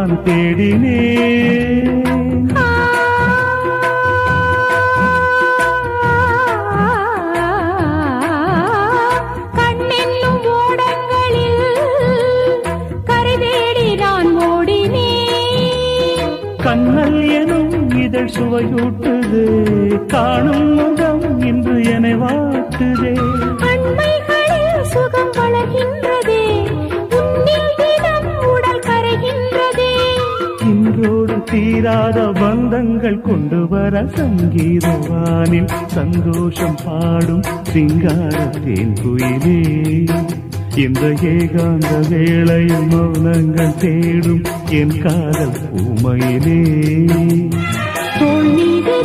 நான் தேடினேன். கண்ணென்னும் ஓடங்களில் கரை தேடி நான் ஓடினேன். கண்ணல் எனும் இதழ் சுவையூட்டுது, காணும் முகம் இன்று என்னை வாட்டுதே. அண்மைகளில் சுகம் வளர்கின்றதே, உன்னில் தினம் உடல் கரைகின்றதே. இன்றோடு தீராத பந்தங்கள் கொண்டு வர சங்கீதவானில் சந்தோஷம் பாடும் சிங்கார தேன்குயிலே. இந்த ஏகாந்த வேளையில் மௌனங்கள் தேடும் என் காதல் ஊமையிலே. தோள் மீது